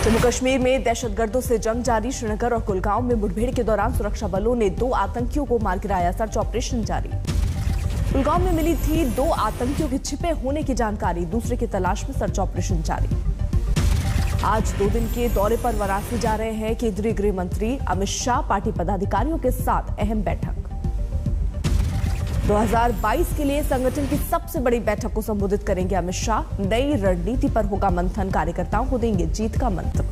जम्मू कश्मीर में दहशतगर्दों से जंग जारी। श्रीनगर और कुलगांव में मुठभेड़ के दौरान सुरक्षा बलों ने 2 आतंकियों को मार गिराया। सर्च ऑपरेशन जारी। कुलगांव में मिली थी 2 आतंकियों के छिपे होने की जानकारी। दूसरे की तलाश में सर्च ऑपरेशन जारी। आज 2 दिन के दौरे पर वाराणसी जा रहे हैं केंद्रीय गृह मंत्री अमित शाह। पार्टी पदाधिकारियों के साथ अहम बैठक। 2022 के लिए संगठन की सबसे बड़ी बैठक को संबोधित करेंगे अमित शाह। नई रणनीति पर होगा मंथन। कार्यकर्ताओं को देंगे जीत का मंत्र।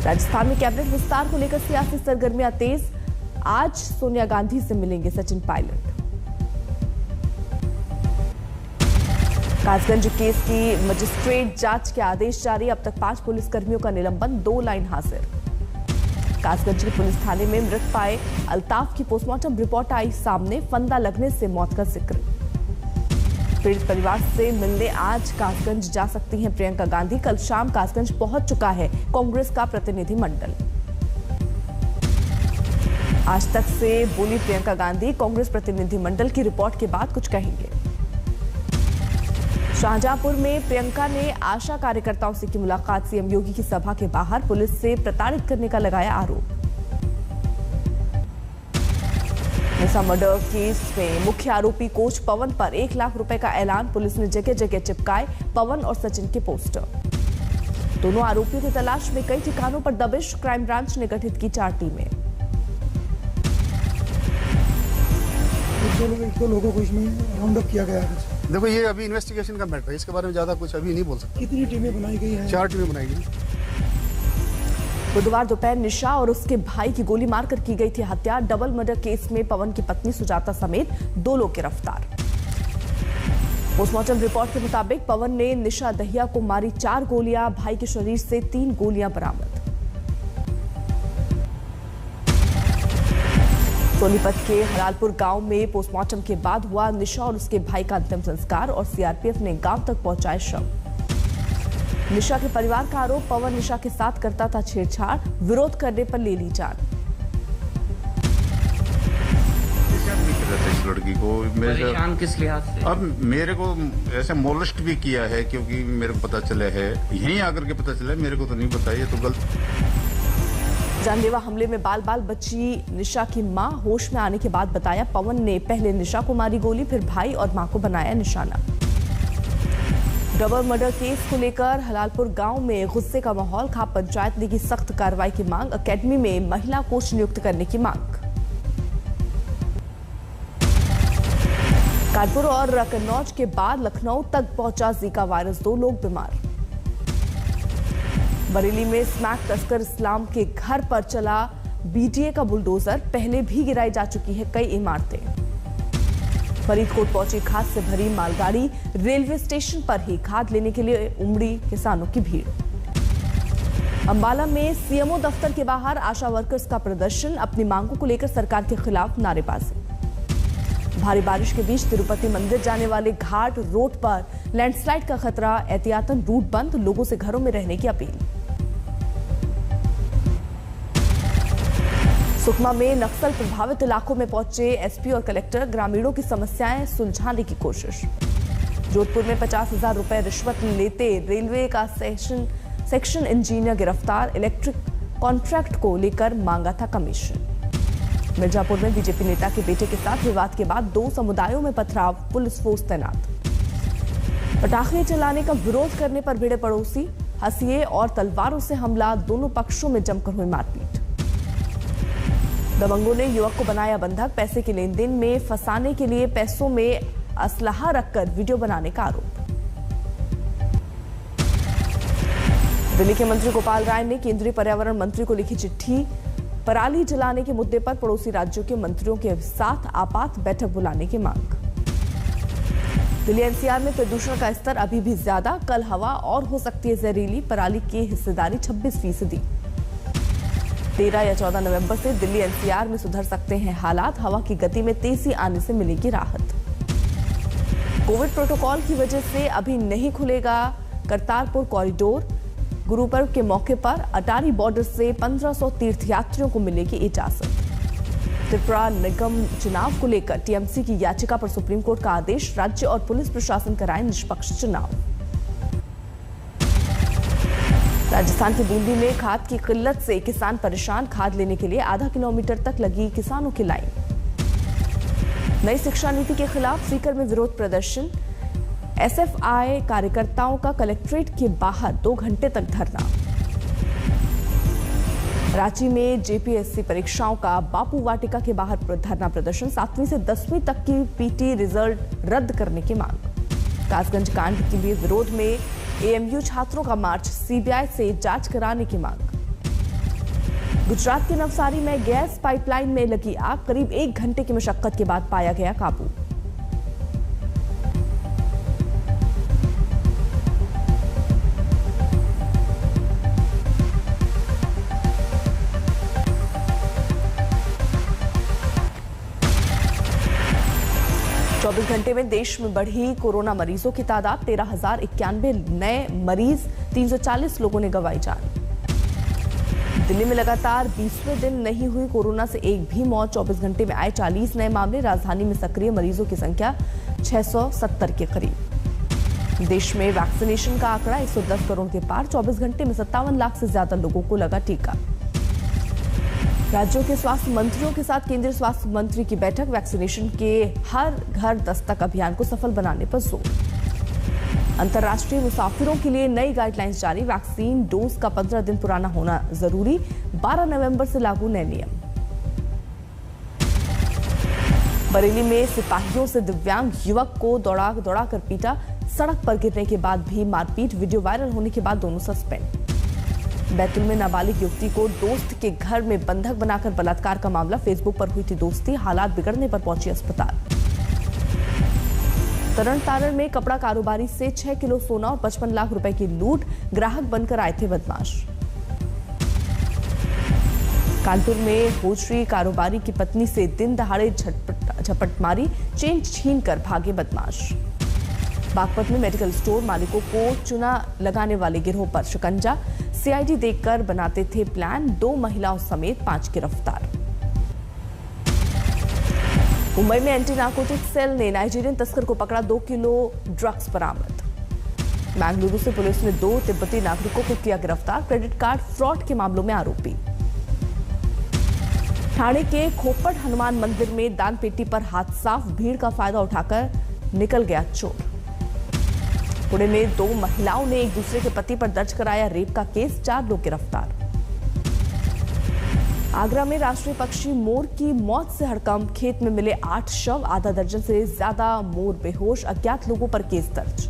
राजस्थान में कैबिनेट विस्तार को लेकर सियासी सरगर्मियां तेज। आज सोनिया गांधी से मिलेंगे सचिन पायलट। कासगंज केस की मजिस्ट्रेट जांच के आदेश जारी। अब तक 5 पुलिसकर्मियों का निलंबन, 2 लाइन हाजिर। कासगंज के पुलिस थाने में मृत पाए अल्ताफ की पोस्टमार्टम रिपोर्ट आई सामने। फंदा लगने से मौत का जिक्र। पीड़ित परिवार से मिलने आज कासगंज जा सकती हैं प्रियंका गांधी। कल शाम कासगंज पहुंच चुका है कांग्रेस का प्रतिनिधिमंडल। आज तक से बोली प्रियंका गांधी। कांग्रेस प्रतिनिधिमंडल की रिपोर्ट के बाद कुछ कहेंगे। शाहजहांपुर में प्रियंका ने आशा कार्यकर्ताओं से की मुलाकात। सीएम योगी की सभा के बाहर पुलिस से प्रताड़ित करने का लगाया आरोप। निशा मर्डर केस में मुख्य आरोपी कोच पवन पर 1 लाख रुपए का ऐलान। पुलिस ने जगह जगह चिपकाए पवन और सचिन के पोस्टर। दोनों आरोपियों की तलाश में कई ठिकानों पर दबिश। क्राइम ब्रांच ने गठित की 4 टीमें। 2 लोगों को इसमें राउंड अप किया गया है। देखो ये अभी इन्वेस्टिगेशन का मैटर है, इसके बारे में ज्यादा कुछ अभी नहीं बोल सकते। कितनी टीमें बनाई गई हैं? 4 टीमें बनाई गई। बुधवार दोपहर निशा और उसके भाई की गोली मारकर की गई थी हत्या। डबल मर्डर केस में पवन की पत्नी सुजाता समेत 2 लोग गिरफ्तार। पोस्टमार्टम रिपोर्ट के मुताबिक पवन ने निशा दहिया को मारी 4 गोलियां। भाई के शरीर से 3 गोलियां बरामद। सोनीपत के हलालपुर गांव में पोस्टमार्टम के बाद हुआ निशा और उसके भाई का अंतिम संस्कार और सीआरपीएफ ने गांव तक पहुंचाए शव। निशा के परिवार का आरोप, पवन निशा के साथ करता था छेड़छाड़। विरोध करने पर ले ली जान। इस लड़की को परेशान किस लिहाज से? अब मेरे को ऐसे मोलेस्ट भी किया है, क्योंकि मेरे को पता चला है, यहीं आकर के पता चला है। मेरे को तो नहीं पता, ये तो गलत। जानलेवा हमले में बाल बाल बची निशा की मां होश में आने के बाद बताया पवन ने पहले निशा को मारी गोली, फिर भाई और मां को बनाया निशाना। डबल मर्डर केस को लेकर हलालपुर गांव में गुस्से का माहौल। खाप पंचायत ने की सख्त कार्रवाई की मांग। एकेडमी में महिला कोच नियुक्त करने की मांग। कानपुर और कन्नौज के बाद लखनऊ तक पहुंचा जीका वायरस, 2 लोग बीमार। बरेली में स्मैक तस्कर इस्लाम के घर पर चला बीटीए का बुलडोजर। पहले भी गिराई जा चुकी है कई इमारतें। फरीदकोट पहुंची खाद से भरी मालगाड़ी। रेलवे स्टेशन पर ही खाद लेने के लिए उमड़ी किसानों की भीड़। अंबाला में सीएमओ दफ्तर के बाहर आशा वर्कर्स का प्रदर्शन। अपनी मांगों को लेकर सरकार के खिलाफ नारेबाजी। भारी बारिश के बीच तिरुपति मंदिर जाने वाले घाट रोड पर लैंडस्लाइड का खतरा। एहतियातन रूट बंद। लोगों से घरों में रहने की अपील। सुकमा में नक्सल प्रभावित इलाकों में पहुंचे एसपी और कलेक्टर। ग्रामीणों की समस्याएं सुलझाने की कोशिश। जोधपुर में 50,000 रुपए रिश्वत लेते रेलवे का सेक्शन इंजीनियर गिरफ्तार। इलेक्ट्रिक कॉन्ट्रैक्ट को लेकर मांगा था कमीशन। मिर्जापुर में बीजेपी नेता के बेटे के साथ विवाद के बाद 2 समुदायों में पथराव। पुलिस फोर्स तैनात। पटाखे चलाने का विरोध करने पर भिड़े पड़ोसी। हंसिए और तलवारों से हमला। दोनों पक्षों में जमकर हुई मारपीट। दबंगों ने युवक को बनाया बंधक। पैसे के लेन देन में फंसाने के लिए पैसों में असलहा रखकर वीडियो बनाने का आरोप। दिल्ली के मंत्री गोपाल राय ने केंद्रीय पर्यावरण मंत्री को लिखी चिट्ठी। पराली जलाने के मुद्दे पर पड़ोसी राज्यों के मंत्रियों के साथ आपात बैठक बुलाने की मांग। दिल्ली एनसीआर में प्रदूषण का स्तर अभी भी ज्यादा। कल हवा और हो सकती है जहरीली। पराली की हिस्सेदारी 26%। 13 या 14 नवंबर से दिल्ली एनसीआर में सुधर सकते हैं हालात। हवा की गति में तेजी आने से मिलेगी राहत। कोविड प्रोटोकॉल की वजह से अभी नहीं खुलेगा करतारपुर कॉरिडोर। गुरु पर्व के मौके पर अटारी बॉर्डर से 1500 तीर्थयात्रियों को मिलेगी इजाजत। त्रिपुरा निगम चुनाव को लेकर टीएमसी की याचिका पर सुप्रीम कोर्ट का आदेश। राज्य और पुलिस प्रशासन कराए निष्पक्ष चुनाव। राजस्थान के बूंदी में खाद की किल्लत से किसान परेशान, खाद लेने के लिए आधा किलोमीटर तक लगी किसानों की लाइन। नई शिक्षा नीति के खिलाफ सीकर में विरोध प्रदर्शन, एसएफआई कार्यकर्ताओं का कलेक्ट्रेट के बाहर 2 घंटे तक धरना। रांची में जेपीएससी परीक्षाओं का बापू वाटिका के बाहर धरना प्रदर्शन, 7वीं से 10वीं तक की पीटी रिजल्ट रद्द करने की मांग। कासगंज कांड के लिए विरोध में एएमयू छात्रों का मार्च, सीबीआई से जांच कराने की मांग। गुजरात के नवसारी में गैस पाइपलाइन में लगी आग, करीब 1 घंटे की मशक्कत के बाद पाया गया काबू। चौबीस घंटे में देश में बढ़ी कोरोना मरीजों की तादाद, 13,091 नए मरीज, 340 लोगों ने गंवाई जान। दिल्ली में लगातार 20वें दिन नहीं हुई कोरोना से एक भी मौत, 24 घंटे में आए 40 नए मामले। राजधानी में सक्रिय मरीजों की संख्या 670 के करीब। देश में वैक्सीनेशन का आंकड़ा 110 करोड़ के पार, 24 घंटे में 57 लाख से ज्यादा लोगों को लगा टीका। राज्यों के स्वास्थ्य मंत्रियों के साथ केंद्रीय स्वास्थ्य मंत्री की बैठक, वैक्सीनेशन के हर घर दस्तक अभियान को सफल बनाने पर जोर। अंतर्राष्ट्रीय मुसाफिरों के लिए नई गाइडलाइंस जारी, वैक्सीन डोज का 15 दिन पुराना होना जरूरी, 12 नवंबर से लागू नए नियम। बरेली में सिपाहियों से दिव्यांग युवक को दौड़ा कर पीटा, सड़क पर गिरने के बाद भी मारपीट, वीडियो वायरल होने के बाद दोनों सस्पेंड। बैतूल में नाबालिग युवती को दोस्त के घर में बंधक बनाकर बलात्कार का मामला, फेसबुक पर हुई थी दोस्ती, हालात बिगड़ने पर पहुंची अस्पताल। तरन तारण में कपड़ा कारोबारी से 6 किलो सोना और 55 लाख रुपए की लूट, ग्राहक बनकर आए थे बदमाश। कानपुर में होजरी कारोबारी की पत्नी से दिन दहाड़े झपट मारी, चेन छीन कर भागे बदमाश। बागपत में मेडिकल स्टोर मालिकों को चुना लगाने वाले गिरोह पर शिकंजा, सीआईडी देखकर बनाते थे प्लान, 2 महिलाओं समेत 5 गिरफ्तार। मुंबई में एंटी नार्कोटिक सेल ने नाइजीरियन तस्कर को पकड़ा, 2 किलो ड्रग्स बरामद। बेंगलुरु से पुलिस ने 2 तिब्बती नागरिकों को किया गिरफ्तार, क्रेडिट कार्ड फ्रॉड के मामलों में आरोपी। ठाणे के खोपड़ हनुमान मंदिर में दान पेटी पर हाथ साफ, भीड़ का फायदा उठाकर निकल गया चोर। पुणे में 2 महिलाओं ने एक दूसरे के पति पर दर्ज कराया रेप का केस, 4 लोग गिरफ्तार। आगरा में राष्ट्रीय पक्षी मोर की मौत से हड़कंप, खेत में मिले 8 शव, आधा दर्जन से ज्यादा मोर बेहोश, अज्ञात लोगों पर केस दर्ज।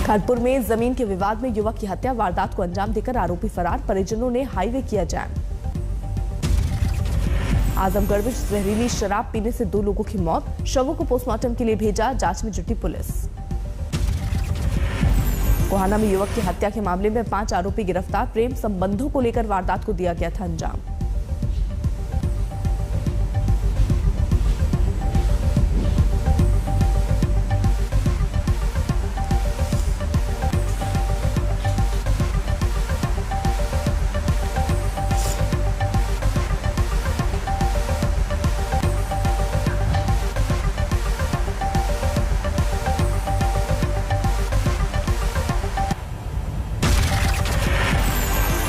कानपुर में जमीन के विवाद में युवक की हत्या, वारदात को अंजाम देकर आरोपी फरार, परिजनों ने हाईवे किया जाम। आजमगढ़ में जहरीली शराब पीने से 2 लोगों की मौत, शवों को पोस्टमार्टम के लिए भेजा, जांच में जुटी पुलिस। कोहाना में युवक की हत्या के मामले में 5 आरोपी गिरफ्तार, प्रेम संबंधों को लेकर वारदात को दिया गया था अंजाम।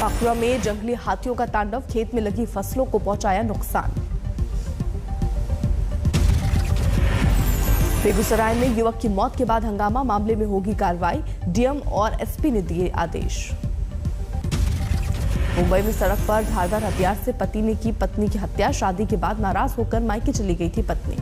पाकुड़ा में जंगली हाथियों का तांडव, खेत में लगी फसलों को पहुंचाया नुकसान। बेगूसराय में युवक की मौत के बाद हंगामा, मामले में होगी कार्रवाई, डीएम और एसपी ने दिए आदेश। मुंबई में सड़क पर धारदार हथियार से पति ने की पत्नी की हत्या, शादी के बाद नाराज होकर मायके चली गई थी पत्नी।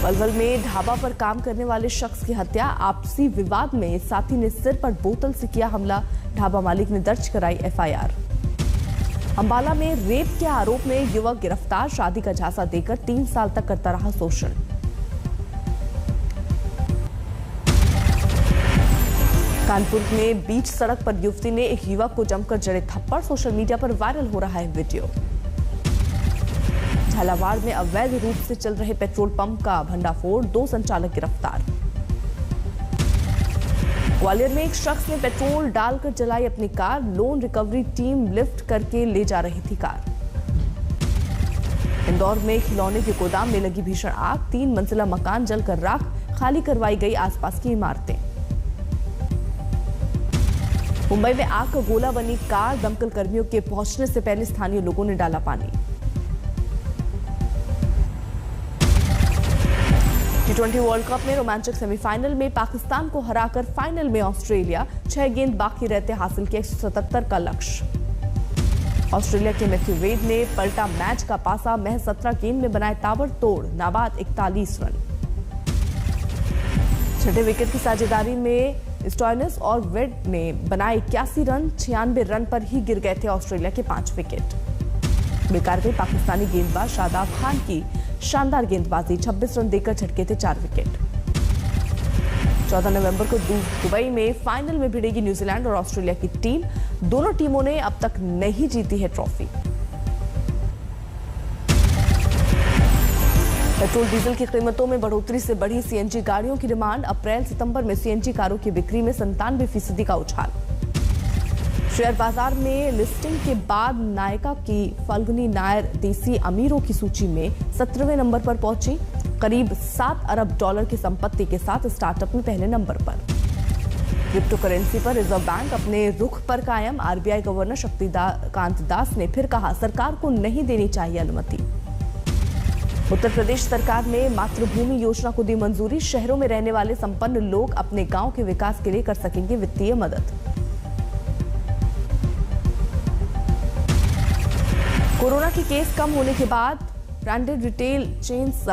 पलवल में ढाबा पर काम करने वाले शख्स की हत्या, आपसी विवाद में साथी ने सिर पर बोतल से किया हमला, ढाबा मालिक ने दर्ज कराई एफआईआर। अंबाला में रेप के आरोप में युवक गिरफ्तार, शादी का झांसा देकर 3 साल तक करता रहा शोषण। कानपुर में बीच सड़क पर युवती ने एक युवक को जमकर जड़े थप्पड़, सोशल मीडिया पर वायरल हो रहा है वीडियो। झालावाड़ में अवैध रूप से चल रहे पेट्रोल पंप का भंडाफोड़, 2 संचालक गिरफ्तार। ग्वालियर में एक शख्स ने पेट्रोल डालकर जलाई अपनी car, loan recovery team lift करके ले जा रही थी कार। इंदौर में खिलौने के गोदाम में लगी भीषण आग, 3 मंजिला मकान जलकर राख, खाली करवाई गई आसपास की इमारतें। मुंबई में आग का गोला बनी कार, दमकल कर्मियों के पहुंचने से पहले स्थानीय लोगों ने डाला पानी। T20 वर्ल्ड कप में रोमांचक सेमीफाइनल में पाकिस्तान को हराकर फाइनल में ऑस्ट्रेलिया 6 गेंद बाकी रहते हासिल किया 177 का लक्ष्य। ऑस्ट्रेलिया के मैथ्यू वेड ने पलटा मैच का पासा, महज 17 गेंद में बनाए ताबड़तोड़ नाबाद 41 रन। छठे विकेट की साझेदारी में स्टोइनिस और वेड ने बनाए 81 रन। 96 रन पर ही गिर गए थे ऑस्ट्रेलिया के 5 विकेट। बेकार गई पाकिस्तानी गेंदबाज शादाब खान की शानदार गेंदबाजी, 26 रन देकर झटके थे 4 विकेट। 14 नवंबर को दुबई में फाइनल में भिड़ेगी न्यूजीलैंड और ऑस्ट्रेलिया की टीम। दोनों टीमों ने अब तक नहीं जीती है ट्रॉफी। पेट्रोल डीजल की कीमतों में बढ़ोतरी से बढ़ी सीएनजी गाड़ियों की डिमांड। अप्रैल सितंबर में सीएनजी कारों की बिक्री में 97% का उछाल। शेयर बाजार में लिस्टिंग के बाद नायका की फाल्गुनी नायर देसी अमीरों की सूची में 17वें नंबर पर पहुंची। करीब $7 अरब की संपत्ति के साथ स्टार्टअप में पहले नंबर पर। क्रिप्टो करेंसी पर रिजर्व बैंक अपने रुख पर कायम। आरबीआई गवर्नर शक्तिकांत दास ने फिर कहा, सरकार को नहीं देनी चाहिए अनुमति। उत्तर प्रदेश सरकार ने मातृभूमि योजना को दी मंजूरी। शहरों में रहने वाले संपन्न लोग अपने गांव के विकास के लिए कर सकेंगे वित्तीय मदद। कोरोना के केस कम होने के बाद ब्रांडेड रिटेल चेन्स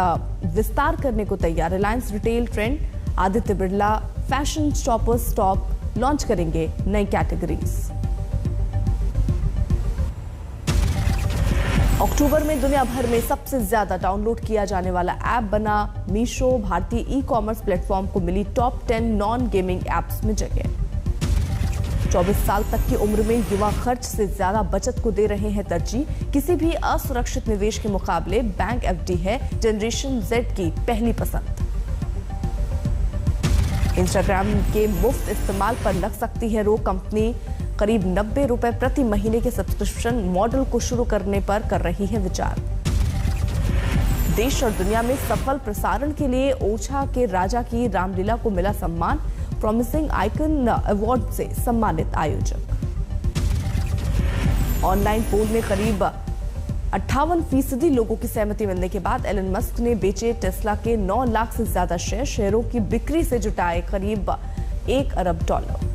विस्तार करने को तैयार। Reliance retail trend, Aditya Birla, fashion shoppers stop launch करेंगे नई कैटेगरीज। अक्टूबर में दुनिया भर में सबसे ज्यादा डाउनलोड किया जाने वाला ऐप बना मीशो। भारतीय ई कॉमर्स प्लेटफॉर्म को मिली टॉप 10 नॉन गेमिंग ऐप्स में जगह। 24 साल तक की उम्र में युवा खर्च से ज्यादा बचत को दे रहे हैं तरजीह। किसी भी असुरक्षित निवेश के मुकाबले बैंक एफडी है जनरेशन जेड की पहली पसंद। इंस्टाग्राम के मुफ्त इस्तेमाल पर लग सकती है रोक। कंपनी करीब 90 रुपए प्रति महीने के सब्सक्रिप्शन मॉडल को शुरू करने पर कर रही है विचार। देश और दुनिया में सफल प्रसारण के लिए ओछा के राजा की रामलीला को मिला सम्मान। प्रॉमिसिंग आइकन अवार्ड से सम्मानित आयोजक। ऑनलाइन पोल में करीब 58% लोगों की सहमति मिलने के बाद एलन मस्क ने बेचे टेस्ला के 9 लाख से ज्यादा शेयर। शेयरों की बिक्री से जुटाए करीब $1 अरब।